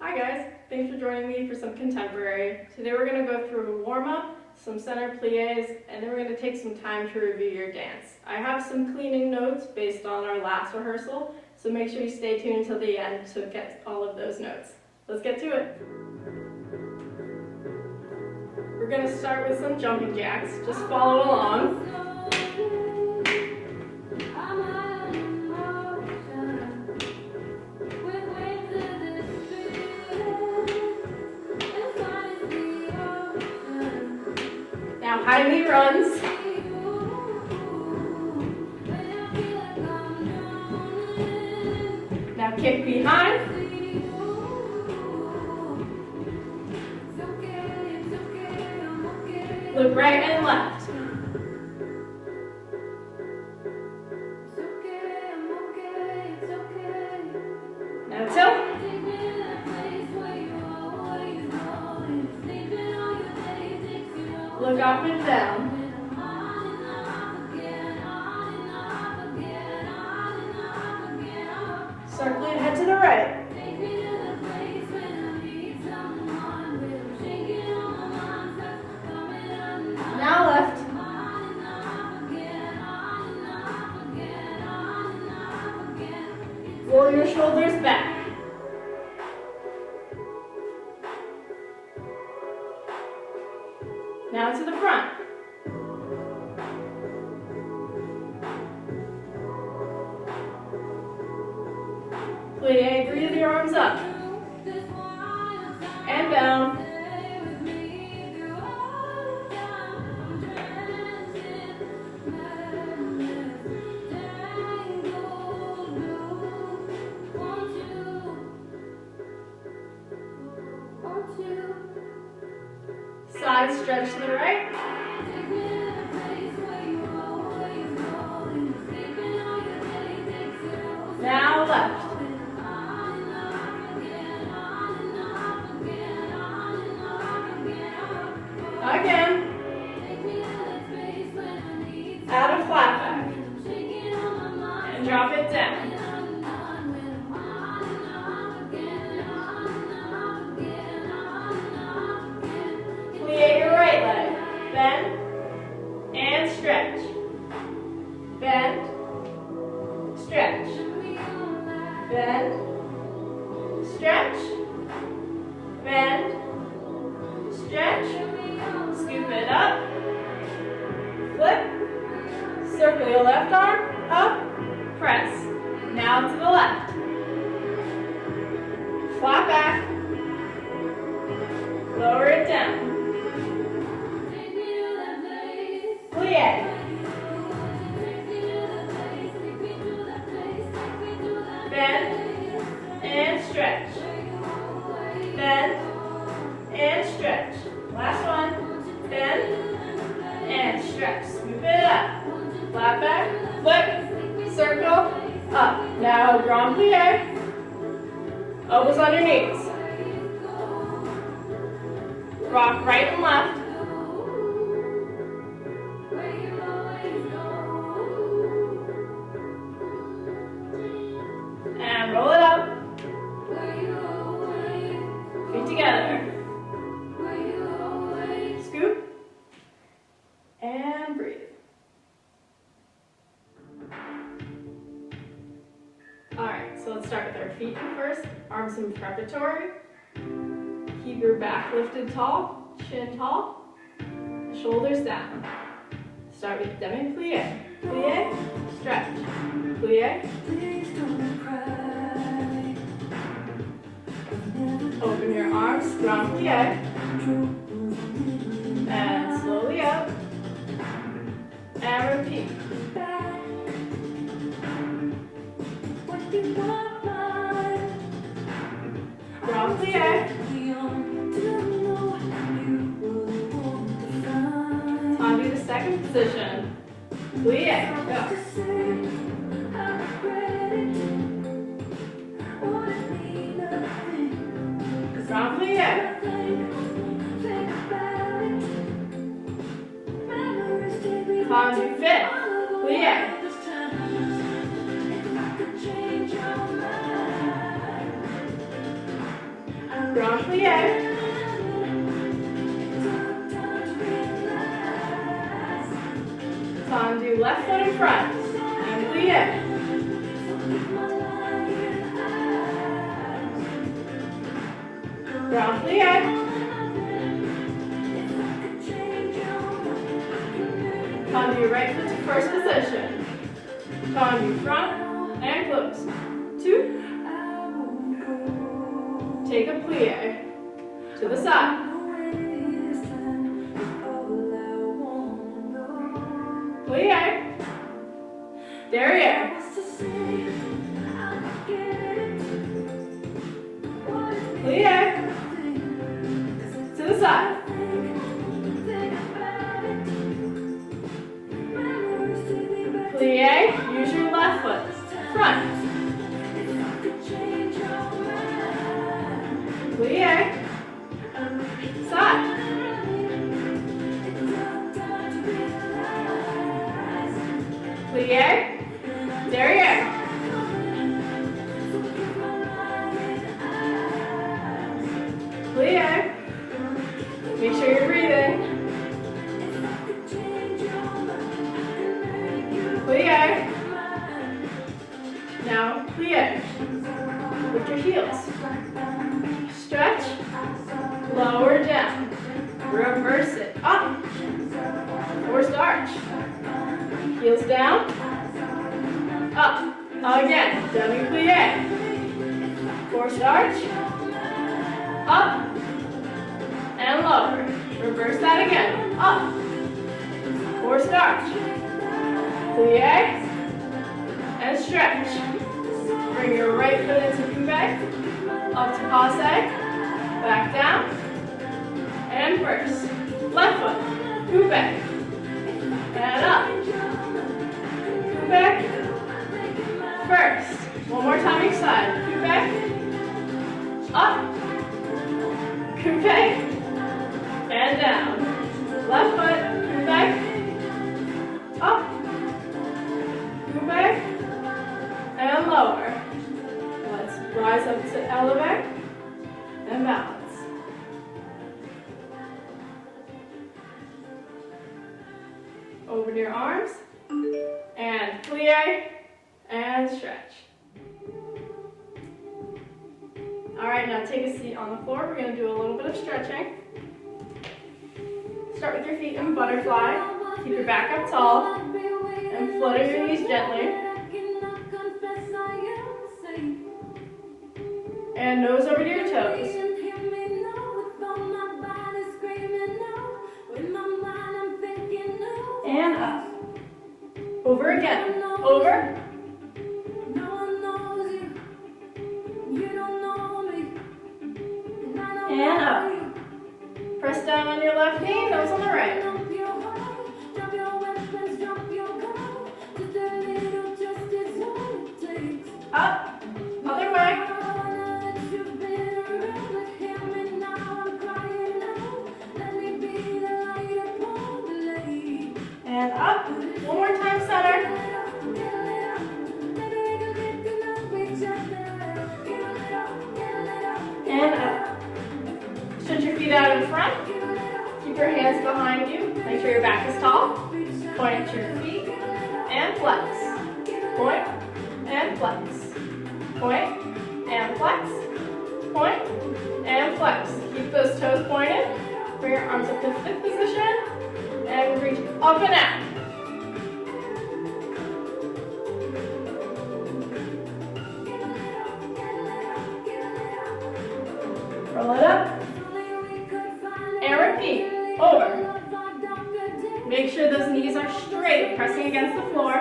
Hi guys, thanks for joining me for some contemporary. Today we're going to go through a warm-up, some center pliés, and then we're going to take some time to review your dance. I have some cleaning notes based on our last rehearsal, so make sure you stay tuned until the end to get all of those notes. Let's get to it. We're going to start with some jumping jacks. Just follow along. Now high knee runs. Now kick behind. Look right and left. Now tilt. Look up and down. Circle your head to the right. Now left. Roll your shoulders back. Now to the front. Plie, breathe your arms up. And down. Side stretch to the right. Now left. Again. Add a flat back. And drop it down. Plie your right leg. Bend and stretch. Bend, stretch. Bend, stretch. Bend, stretch. Scoop it up. Flip. Circle your left arm up. Press. Now to the left. Flat back. Lower it down. Plie. Bend and stretch. Bend and stretch. Last one. Bend and stretch. Scoop it up. Flat back. Flip. Circle. Up. Now grand plie. Elbows on your knees. Rock right and left. And roll it up. Feet together. Scoop. And breathe. Alright, so let's start with our feet first. Arms in preparatory. Keep your back lifted tall, chin tall, shoulders down. Start with demi-plie. Plie, stretch. Plie. Open your arms, grand plie. And slowly up. And repeat. Grand plie. Onto the second position. Plie. Go. Grand plie. Onto fifth. Plie. Grand plie. Tendu left foot in front, and plie. Grand plie. Tendu right foot to first position. Tendu front and close. 2. Take a plie to the side. Plie. Derriere. Plie. To the side. Plie. Use your left foot. Front. Plie. Side. Plie. Derriere. Plie. Make sure you're breathing. Plie. Now plie. Lift your heels. Stretch. Lower down. Reverse it. Up. Forced arch. Heels down. Up. Again. Demi-plie. Forced arch. Up. And lower. Reverse that again. Up. Forced arch. Plie. And stretch. Bring your right foot into coupe. Up to passe. Back down. And first. Left foot. Coupe. And up. Coupe. First. One more time each side. Coupe. Up. Coupe. And down. Left foot. Coupe. Up. Coupe. And lower. Let's rise up to elevate. And balance. Open your arms. And plie. And stretch. Alright, now take a seat on the floor. We're going to do a little bit of stretching. Start with your feet in butterfly. Keep your back up tall. And flutter your knees gently. And nose over to your toes. And up. Over again. Over. And up. Press down on your left knee, nose on the right. Up. Other way. And up. One more time, center. And up. Stretch your feet out in front. Keep your hands behind you. Make sure your back is tall. Point your feet and flex. Point and flex. Point and flex. Point and flex. Keep those toes pointed. Bring your arms up to fifth position. And reach up and out. Roll it up. And repeat. Over. Make sure those knees are straight, pressing against the floor.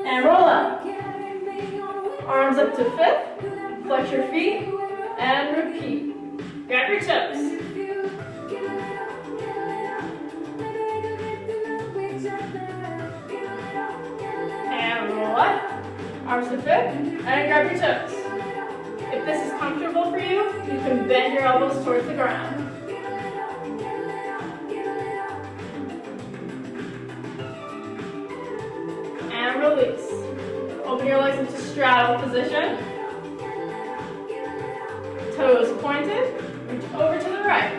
And roll up. Arms up to fifth. Flex your feet. And repeat. Grab your toes. And roll up. Arms to fifth. And grab your toes. If this is comfortable for you, you can bend your elbows towards the ground. And release. Open your legs into straddle position. Toes pointed, reach over to the right.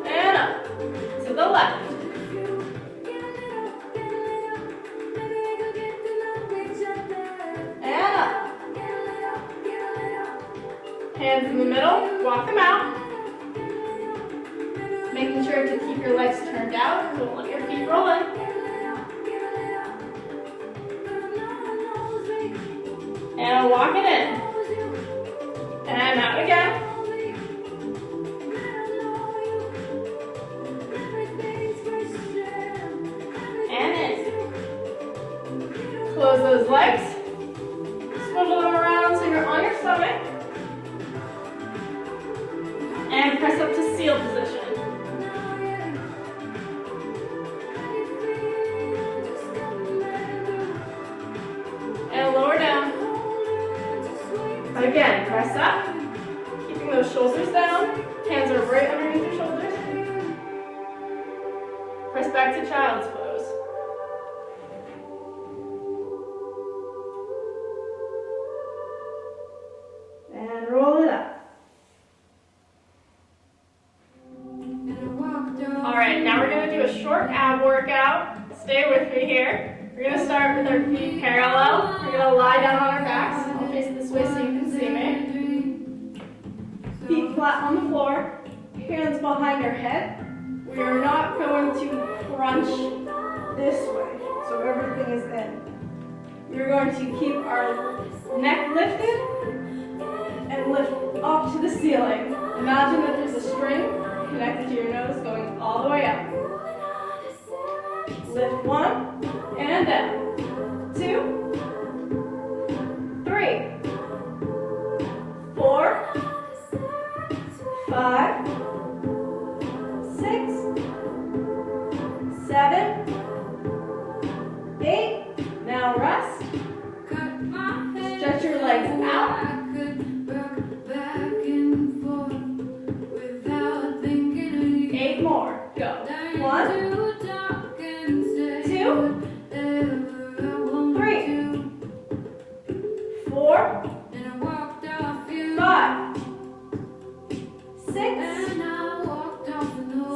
And up to the left. And up. Hands in the middle, walk them out. Making sure to keep your legs turned out. Don't let your feet roll in. And walk it in. And out again. And in. Close those legs. Swivel them around so you're on your stomach. And press up to seal position. And lower down. Again, press up. Keeping those shoulders down. Hands are right underneath your shoulders. Press back to child's pose. And roll it up. Alright, now we're going to do a short ab workout. Stay with me here. We're going to start with our feet parallel. We're going to lie down on our backs. I'll face this way so you can see me. Feet flat on the floor. Hands behind our head. We are not going to crunch this way, so everything is in. We're going to keep our neck lifted and lift up to the ceiling. Imagine that there's a string connected to your nose going all the way up. Lift 1 and down. 2, 3, 4, 5, 6, 7, 8. Now rest. Stretch your legs out. 8 more. Go. 1, 2, 3, 4, 5, 6,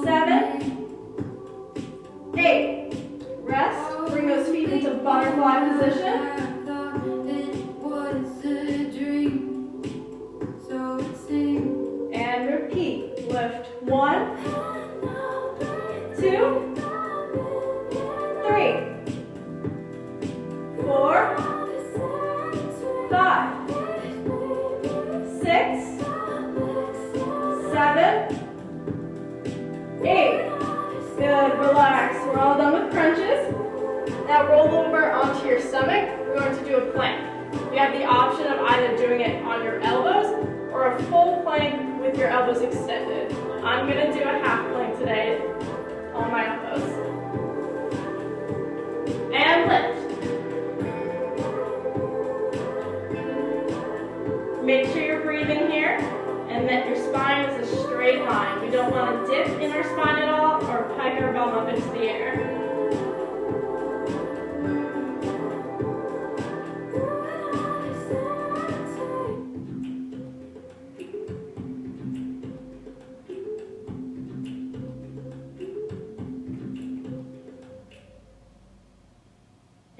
7, 8. Rest. Bring those feet into butterfly position. And repeat. Lift 1, 2, 3, 4, 5, 6, 7, 8. Good, relax. We're all done with crunches. Now roll over onto your stomach. We're going to do a plank. You have the option of either doing it on your elbows or a full plank with your elbows extended. I'm going to do a half plank today on my elbows. And lift. Make sure you're breathing here and that your spine is a straight line. We don't want to dip in our spine at all or pike our bum up into the air.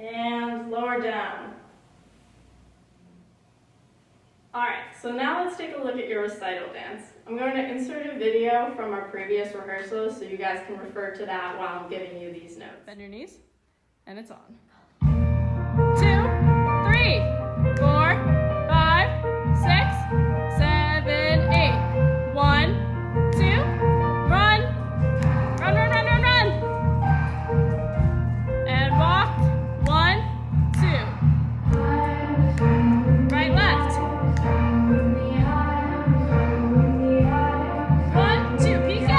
And lower down. Alright, so now let's take a look at your recital dance. I'm going to insert a video from our previous rehearsals so you guys can refer to that while I'm giving you these notes. Bend your knees, and it's on. 2, 3, 4, 5, 6, 7, 8. 1, 2, run. Run, run, run, run, run. And walk. 1, 2. Right, left. 1, 2, PK.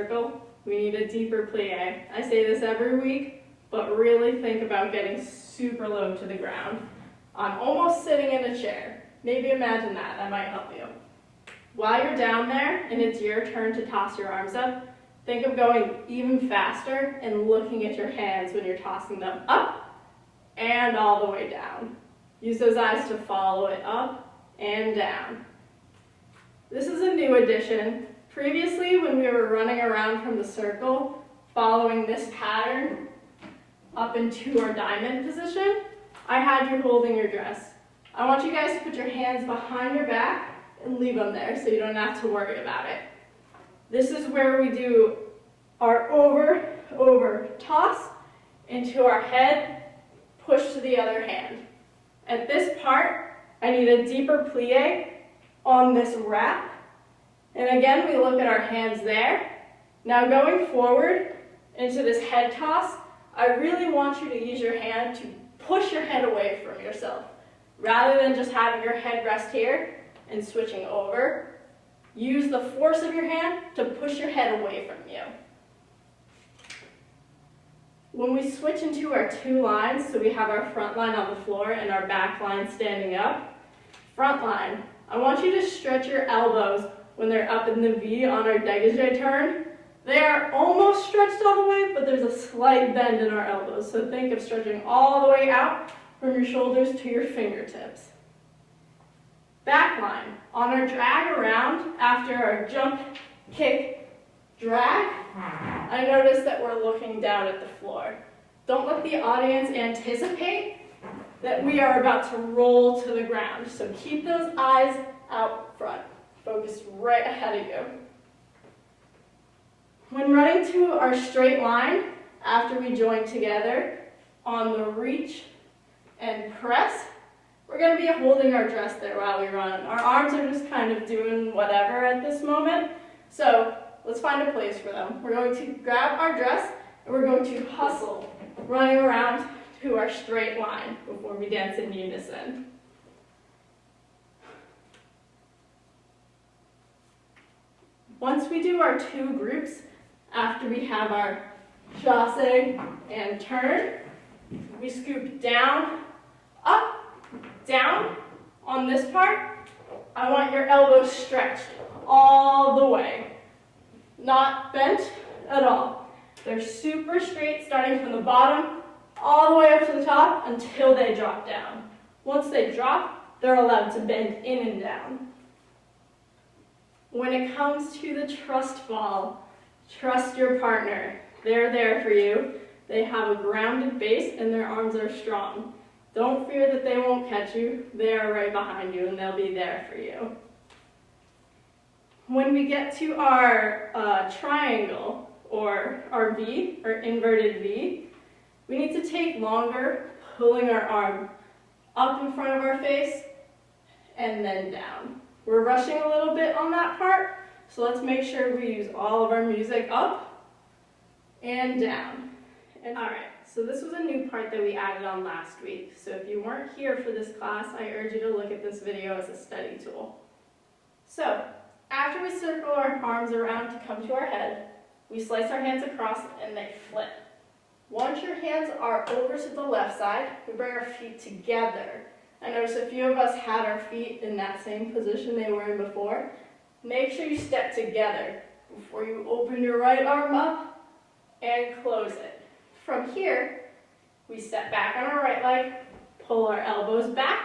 circle, we need a deeper plie. I say this every week, but really think about getting super low to the ground. I'm almost sitting in a chair. Maybe imagine that, that might help you. While you're down there and it's your turn to toss your arms up, think of going even faster and looking at your hands when you're tossing them up and all the way down. Use those eyes to follow it up and down. This is a new addition. Previously, when we were running around from the circle, following this pattern up into our diamond position, I had you holding your dress. I want you guys to put your hands behind your back and leave them there so you don't have to worry about it. This is where we do our over toss into our head, push to the other hand. At this part, I need a deeper plie on this wrap. And again, we look at our hands there. Now going forward into this head toss, I really want you to use your hand to push your head away from yourself. Rather than just having your head rest here and switching over, use the force of your hand to push your head away from you. When we switch into our two lines, so we have our front line on the floor and our back line standing up, front line, I want you to stretch your elbows when they're up in the V on our dégagé turn. They are almost stretched all the way, but there's a slight bend in our elbows. So think of stretching all the way out from your shoulders to your fingertips. Back line, on our drag around, after our jump, kick, drag, I notice that we're looking down at the floor. Don't let the audience anticipate that we are about to roll to the ground. So keep those eyes out front. Focus right ahead of you. When running to our straight line, after we join together, on the reach and press, we're going to be holding our dress there while we run. Our arms are just kind of doing whatever at this moment. So let's find a place for them. We're going to grab our dress and we're going to hustle, running around to our straight line before we dance in unison. Once we do our two groups, after we have our chassé and turn, we scoop down, up, down. On this part, I want your elbows stretched all the way, not bent at all. They're super straight, starting from the bottom all the way up to the top until they drop down. Once they drop, they're allowed to bend in and down. When it comes to the trust fall, trust your partner. They're there for you. They have a grounded base and their arms are strong. Don't fear that they won't catch you. They are right behind you and they'll be there for you. When we get to our triangle or our V, or inverted V, we need to take longer, pulling our arm up in front of our face and then down. We're rushing a little bit on that part, so let's make sure we use all of our music up and down. And all right, so this was a new part that we added on last week. So if you weren't here for this class, I urge you to look at this video as a study tool. So after we circle our arms around to come to our head, we slice our hands across and they flip. Once your hands are over to the left side, we bring our feet together. I noticed a few of us had our feet in that same position they were in before. Make sure you step together before you open your right arm up and close it. From here, we step back on our right leg, pull our elbows back.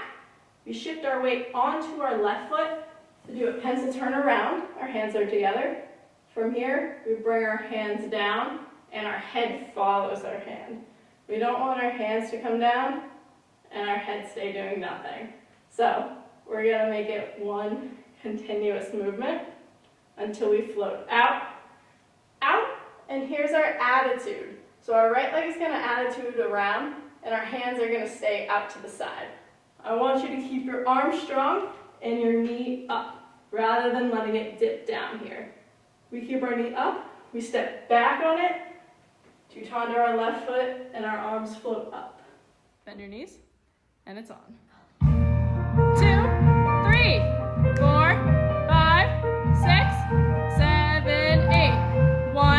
We shift our weight onto our left foot to do a pencil turn around. Our hands are together. From here, we bring our hands down and our head follows our hand. We don't want our hands to come down and our head stay doing nothing. So we're gonna make it one continuous movement until we float out, out, and here's our attitude. So our right leg is gonna attitude around and our hands are gonna stay out to the side. I want you to keep your arm strong and your knee up rather than letting it dip down here. We keep our knee up, we step back on it, to onto our left foot, and our arms float up. Bend your knees, and it's on. 2, 3, 4, 5, 6, 7, 8. 1,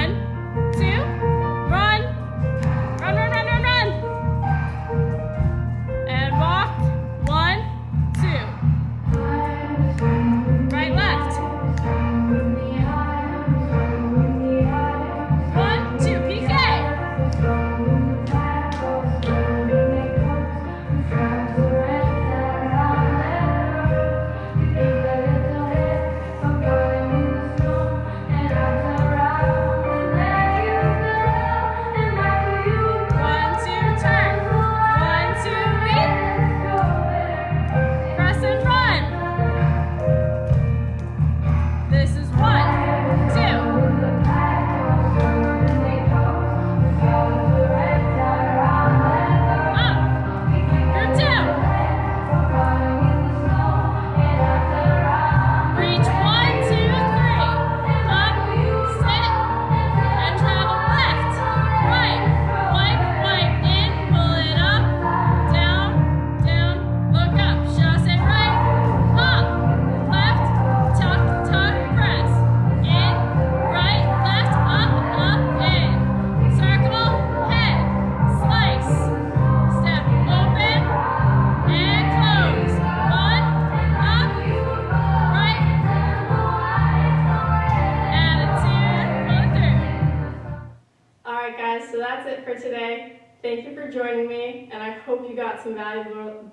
so that's it for today. Thank you for joining me, and I hope you got some valuable...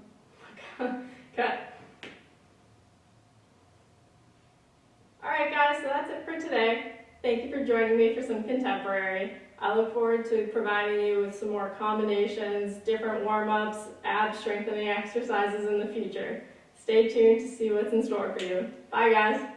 Cut. Alright guys, so that's it for today. Thank you for joining me for some contemporary. I look forward to providing you with some more combinations, different warm-ups, ab strengthening exercises in the future. Stay tuned to see what's in store for you. Bye guys.